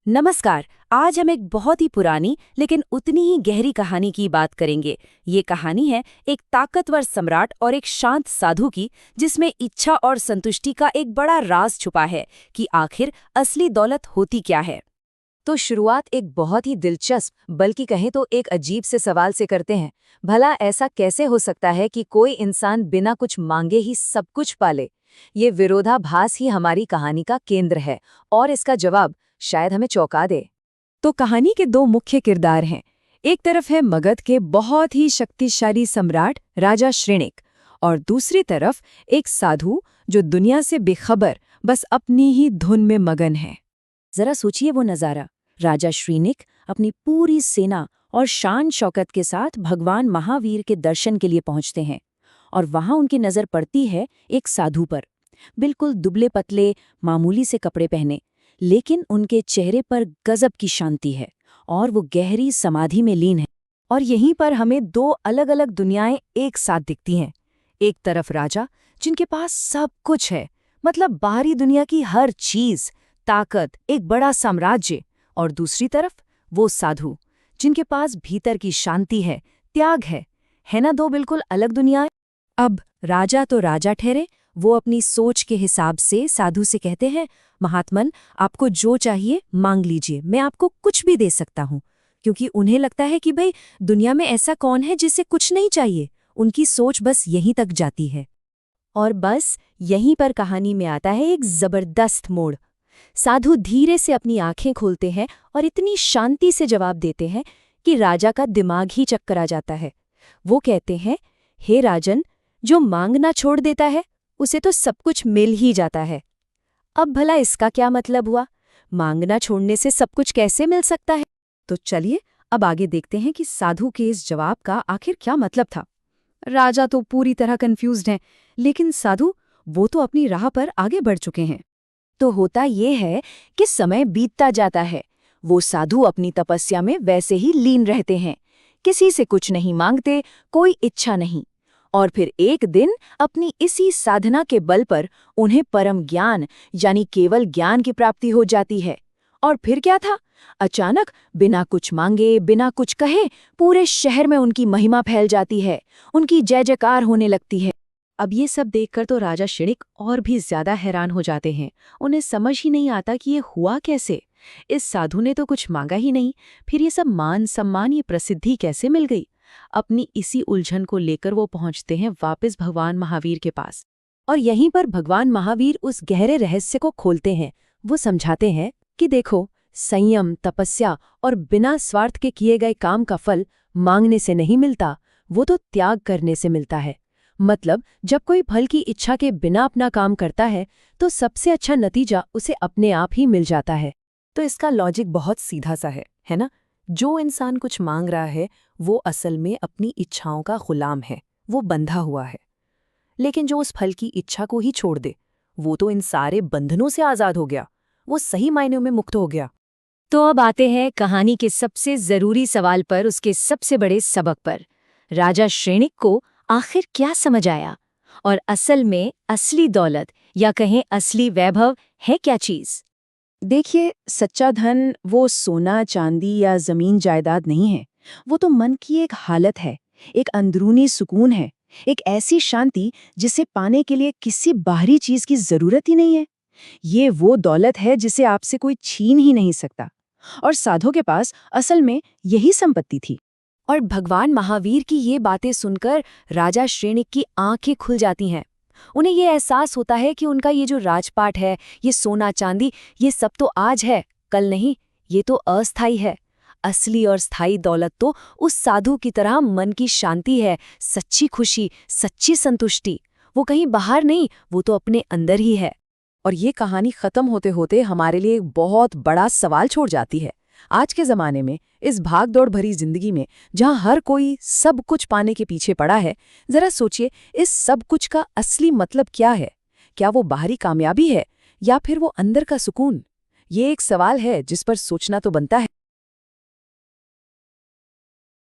नमस्कार। आज हम एक बहुत ही पुरानी लेकिन उतनी ही गहरी कहानी की बात करेंगे। ये कहानी है एक ताकतवर सम्राट और एक शांत साधु की, जिसमें इच्छा और संतुष्टि का एक बड़ा राज छुपा है कि आखिर असली दौलत होती क्या है। तो शुरुआत एक बहुत ही दिलचस्प बल्कि कहें तो एक अजीब से सवाल से करते हैं। भला ऐसा कैसे हो सकता है कि कोई इंसान बिना कुछ मांगे ही सब कुछ पाले? ये विरोधाभास ही हमारी कहानी का केंद्र है और इसका जवाब शायद हमें चौंका दे। तो कहानी के दो मुख्य किरदार हैं। एक तरफ है मगध के बहुत ही शक्तिशाली सम्राट राजा श्रेणिक और दूसरी तरफ एक साधु जो दुनिया से बेखबर बस अपनी ही धुन में मगन है। जरा सोचिए वो नज़ारा। राजा श्रीनिक अपनी पूरी सेना और शान शौकत के साथ भगवान महावीर के दर्शन के लिए पहुंचते हैं और वहां उनकी नज़र पड़ती है एक साधु पर। बिल्कुल दुबले पतले, मामूली से कपड़े पहने, लेकिन उनके चेहरे पर गजब की शांति है और वो गहरी समाधि में लीन है। और यहीं पर हमें दो अलग अलग दुनियाएं एक साथ दिखती हैं। एक तरफ राजा जिनके पास सब कुछ है, मतलब बाहरी दुनिया की हर चीज, ताकत, एक बड़ा साम्राज्य, और दूसरी तरफ वो साधु जिनके पास भीतर की शांति है, त्याग है ना, दो बिल्कुल अलग दुनियाएं। अब राजा तो राजा ठहरे, वो अपनी सोच के हिसाब से साधु से कहते हैं, महात्मन, आपको जो चाहिए मांग लीजिए, मैं आपको कुछ भी दे सकता हूँ। क्योंकि उन्हें लगता है कि भाई दुनिया में ऐसा कौन है जिसे कुछ नहीं चाहिए। उनकी सोच बस यहीं तक जाती है। और बस यहीं पर कहानी में आता है एक जबरदस्त मोड़। साधु धीरे से अपनी आंखें खोलते हैं और इतनी शांति से जवाब देते हैं कि राजा का दिमाग ही चक्कर आ जाता है। वो कहते हैं, हे राजन, जो मांगना छोड़ देता है उसे तो सब कुछ मिल ही जाता है। अब भला इसका क्या मतलब हुआ? मांगना छोड़ने से सब कुछ कैसे मिल सकता है? तो चलिए अब आगे देखते हैं कि साधु के इस जवाब का आखिर क्या मतलब था। राजा तो पूरी तरह कंफ्यूज्ड हैं, लेकिन साधु वो तो अपनी राह पर आगे बढ़ चुके हैं। तो होता ये है कि समय बीतता जाता है। वो साधु अपनी तपस्या में वैसे ही लीन रहते हैं, किसी से कुछ नहीं मांगते, कोई इच्छा नहीं। और फिर एक दिन अपनी इसी साधना के बल पर उन्हें परम ज्ञान यानी केवल ज्ञान की प्राप्ति हो जाती है। और फिर क्या था? अचानक बिना कुछ मांगे, बिना कुछ कहे, पूरे शहर में उनकी महिमा फैल जाती है, उनकी जय जयकार होने लगती है। अब ये सब देखकर तो राजा श्रेणिक और भी ज्यादा हैरान हो जाते हैं। उन्हें समझ ही नहीं आता कि ये हुआ कैसे। इस साधु ने तो कुछ मांगा ही नहीं, फिर ये सब मान सम्मान, ये प्रसिद्धि कैसे मिल गई? अपनी इसी उलझन को लेकर वो पहुंचते हैं वापस भगवान महावीर के पास। और यहीं पर भगवान महावीर उस गहरे रहस्य को खोलते हैं। वो समझाते हैं कि देखो, संयम, तपस्या और बिना स्वार्थ के किए गए काम का फल मांगने से नहीं मिलता, वो तो त्याग करने से मिलता है। मतलब जब कोई फल की इच्छा के बिना अपना काम करता है तो सबसे अच्छा नतीजा उसे अपने आप ही मिल जाता है। तो इसका लॉजिक बहुत सीधा सा है ना? जो इंसान कुछ मांग रहा है वो असल में अपनी इच्छाओं का गुलाम है, वो बंधा हुआ है। लेकिन जो उस फल की इच्छा को ही छोड़ दे, वो तो इन सारे बंधनों से आज़ाद हो गया, वो सही मायनों में मुक्त हो गया। तो अब आते हैं कहानी के सबसे जरूरी सवाल पर, उसके सबसे बड़े सबक पर। राजा श्रेणिक को आखिर क्या समझ आया? और असल में असली दौलत या कहें असली वैभव है क्या चीज? देखिए, सच्चा धन वो सोना चांदी या जमीन जायदाद नहीं है। वो तो मन की एक हालत है, एक अंदरूनी सुकून है, एक ऐसी शांति जिसे पाने के लिए किसी बाहरी चीज की जरूरत ही नहीं है। ये वो दौलत है जिसे आपसे कोई छीन ही नहीं सकता। और साधु के पास असल में यही संपत्ति थी। और भगवान महावीर की ये बातें सुनकर राजा श्रेणिक की आंखें खुल जाती हैं। उन्हें ये एहसास होता है कि उनका ये जो राजपाट है, ये सोना चांदी, ये सब तो आज है, कल नहीं। ये तो अस्थाई है। असली और स्थायी दौलत तो उस साधु की तरह मन की शांति है, सच्ची खुशी, सच्ची संतुष्टि। वो कहीं बाहर नहीं, वो तो अपने अंदर ही है। और ये कहानी खत्म होते होते हमारे लिए एक बहुत बड़ा सवाल छोड़ जाती है। आज के ज़माने में, इस भागदौड़ भरी जिंदगी में, जहाँ हर कोई सब कुछ पाने के पीछे पड़ा है, जरा सोचिए, इस सब कुछ का असली मतलब क्या है? क्या वो बाहरी कामयाबी है या फिर वो अंदर का सुकून? ये एक सवाल है जिस पर सोचना तो बनता है।